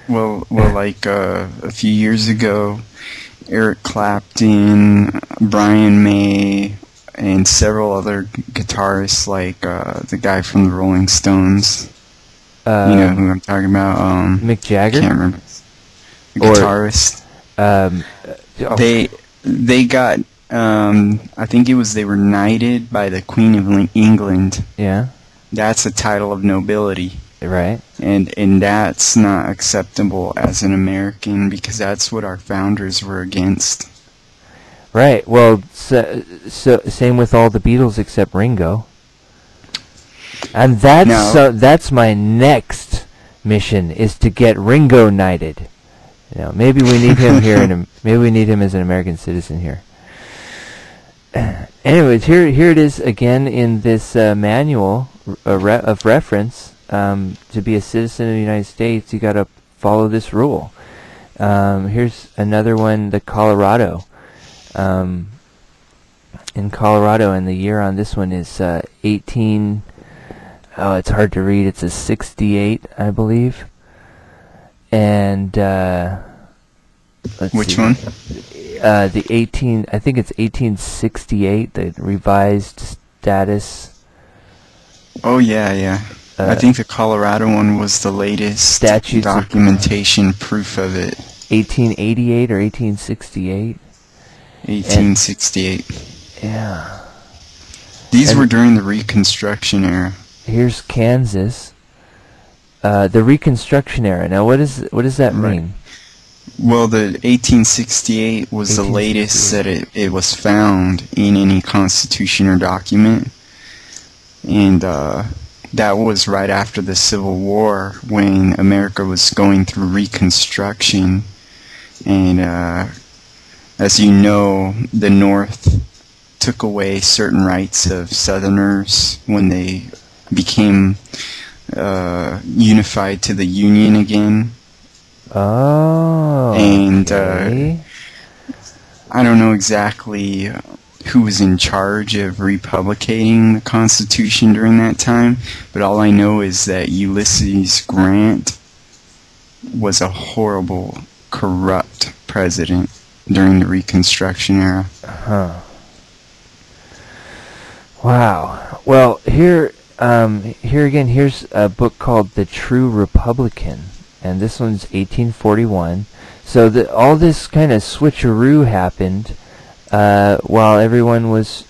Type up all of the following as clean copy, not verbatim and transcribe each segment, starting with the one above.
Like a few years ago, Eric Clapton, Brian May, and several other guitarists, like the guy from the Rolling Stones. You know who I'm talking about? Mick Jagger? Can't remember. The guitarist. They got. I think they were knighted by the Queen of England. Yeah. That's a title of nobility. Right. And that's not acceptable as an American, because that's what our founders were against. Right. Well, so same with all the Beatles except Ringo. And that's my next mission, is to get Ringo knighted. You know, maybe we need him here, maybe we need him as an American citizen here. Anyways, here it is again in this manual of reference. To be a citizen of the United States, you got to follow this rule. Here's another one, the Colorado. In Colorado, and the year on this one is 18. Oh, it's hard to read. It's a 68, I believe. And which one? The 18. I think it's 1868. The revised status. Oh yeah. I think the Colorado one was the latest documentation proof of it. 1888 or 1868? 1868. Yeah. These were during the Reconstruction era. Here's Kansas. The Reconstruction era. Now, what does that mean? Well, the 1868 was the latest that it was found in any constitution or document. And that was right after the Civil War, when America was going through Reconstruction. And as you know, the North took away certain rights of Southerners when they became unified to the Union again. Oh. And okay. I don't know exactly who was in charge of republicating the Constitution during that time, but all I know is that Ulysses Grant was a horrible, corrupt president during the Reconstruction era. Huh. Wow. Well, here again, here's a book called The True Republican, and this one's 1841. So all this kind of switcheroo happened while everyone was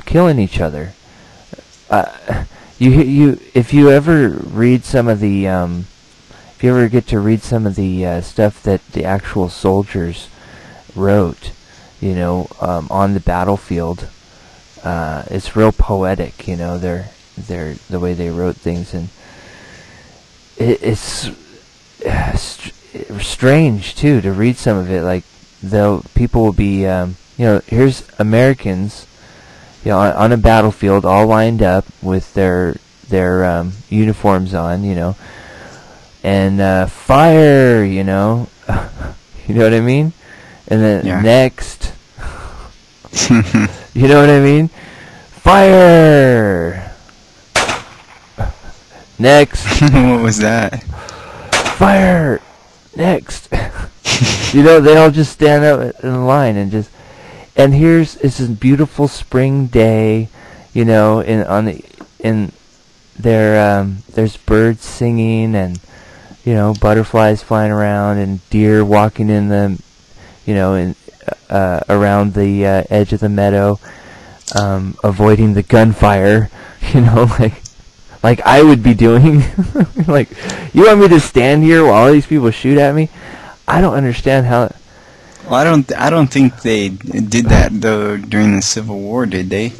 killing each other. If you ever read some of the if you ever get to read some of the stuff that the actual soldiers wrote, you know, on the battlefield, it's real poetic, you know, the way they wrote things, and it's strange too to read some of it. Like, people will be, you know, here's Americans, you know, on a battlefield, all lined up with their uniforms on, you know, and fire, you know, you know what I mean? And then next, you know what I mean? Fire! Next. What was that? Fire! Next. You know, they all just stand up in a line and just... And it's this beautiful spring day, you know, there's birds singing, and, you know, butterflies flying around, and deer walking in the, you know, around the edge of the meadow, avoiding the gunfire, you know, like I would be doing. Like, you want me to stand here while all these people shoot at me? I don't understand how... Well, I don't think they did that though during the Civil War, did they?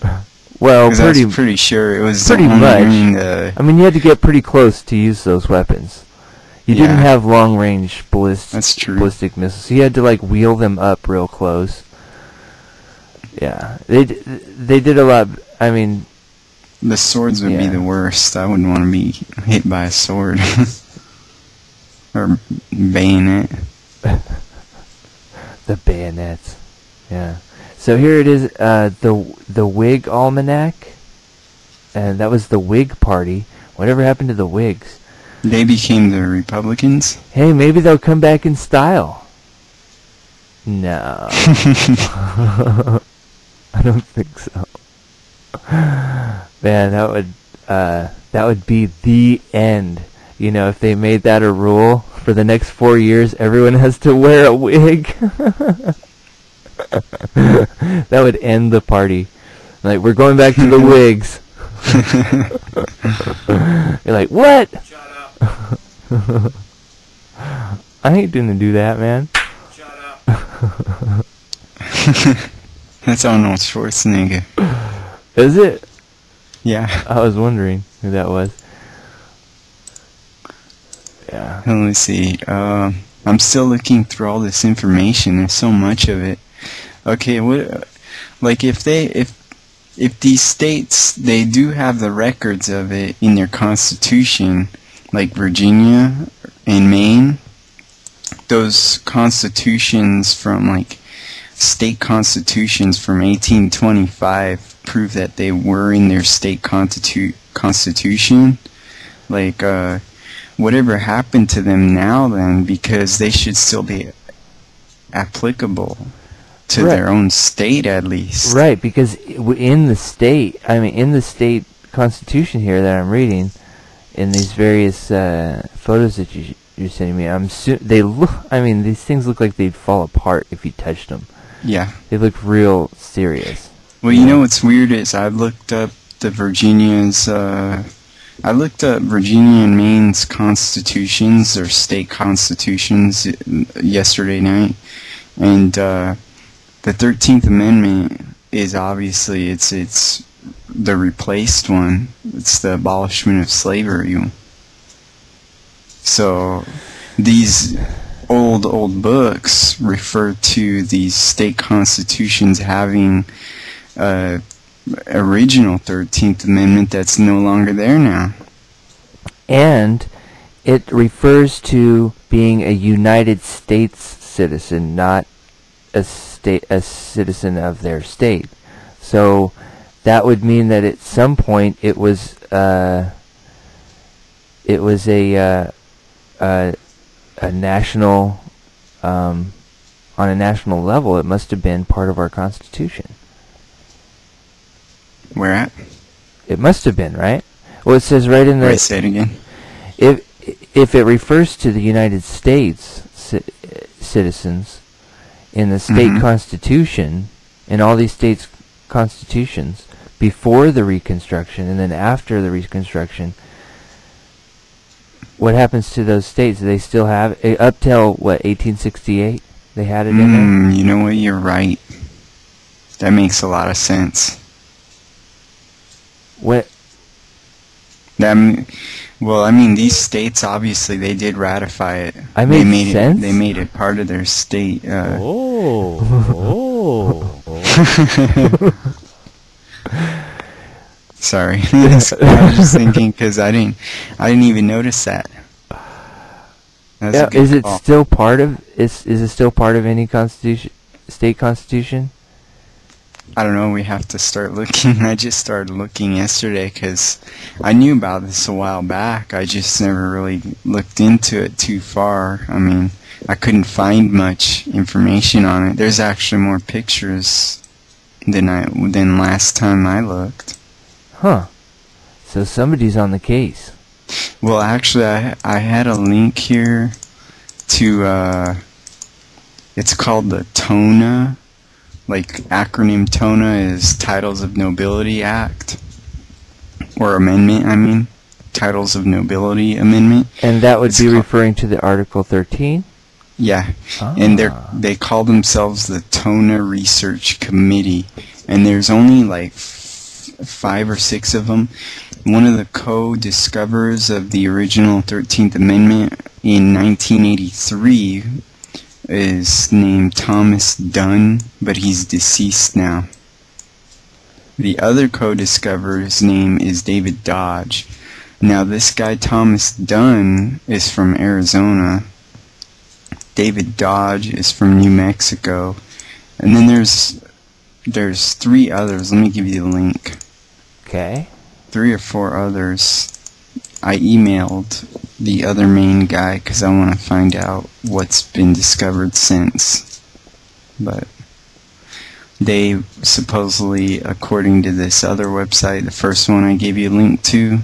Well, I was pretty sure it was pretty much. I mean, you had to get pretty close to use those weapons. You didn't have long-range ballistic missiles. So you had to like wheel them up real close. Yeah, they did a lot. I mean, the swords would be the worst. I wouldn't want to be hit by a sword or bayonet. The bayonets, yeah. So here it is, the Whig Almanac, and that was the Whig Party. Whatever happened to the Whigs? They became the Republicans? Hey, maybe they'll come back in style. No. I don't think so. Man, that would be the end. You know, if they made that a rule for the next 4 years, everyone has to wear a wig. That would end the party. Like, we're going back to the wigs. You're like, what? Shut up. I ain't gonna do that, man. Shut up. That's Arnold Schwarzenegger. Is it? Yeah. I was wondering who that was. Yeah. Let me see. I'm still looking through all this information. There's so much of it. Okay, what? Like, if these states, they do have the records of it in their constitution, like Virginia and Maine, those constitutions from, like, state constitutions from 1825 prove that they were in their state constitution. Like, whatever happened to them now then, because they should still be applicable to their own state at least. Right, because in the state constitution here that I'm reading, in these various photos that you're sending me, these things look like they'd fall apart if you touched them. Yeah. They look real serious. Well, you know what's weird is I looked up Virginia and Maine's constitutions, or state constitutions, yesterday night, and the 13th Amendment is obviously it's the replaced one. It's the abolishment of slavery. So these old books refer to these state constitutions having original 13th Amendment that's no longer there now. And it refers to being a United States citizen, not a citizen of their state. So that would mean that at some point it was a national, on a national level. It must have been part of our Constitution. Where at? It must have been, right? Well, it says right in the... Right, say it again. If it refers to the United States citizens in the state constitution, in all these states' constitutions, before the Reconstruction and then after the Reconstruction, what happens to those states? Do they still have it? Up till, what, 1868? They had it in there? You know what? You're right. That makes a lot of sense. What? Well, I mean, these states, obviously, they did ratify it. They made it part of their state. Sorry. I was just thinking, because I didn't even notice that. Is it still part of any state constitution? I don't know, we have to start looking. I just started looking yesterday because I knew about this a while back. I just never really looked into it too far. I mean, I couldn't find much information on it. There's actually more pictures than last time I looked. Huh. So somebody's on the case. Well, actually, I had a link here to, it's called the TONA. Like, acronym TONA is Titles of Nobility Act, or Amendment, I mean. Titles of Nobility Amendment. And that would be referring to the Article 13? Yeah. And they call themselves the TONA Research Committee. And there's only like 5 or 6 of them. One of the co-discoverers of the original 13th Amendment in 1983 is named Thomas Dunn, but he's deceased now. The other co-discoverer's name is David Dodge. Now this guy Thomas Dunn is from Arizona. David Dodge is from New Mexico. And then there's 3 others. Let me give you the link. Okay. 3 or 4 others. I emailed the other main guy because I want to find out what's been discovered since. But they supposedly, according to this other website, the first one I gave you a link to,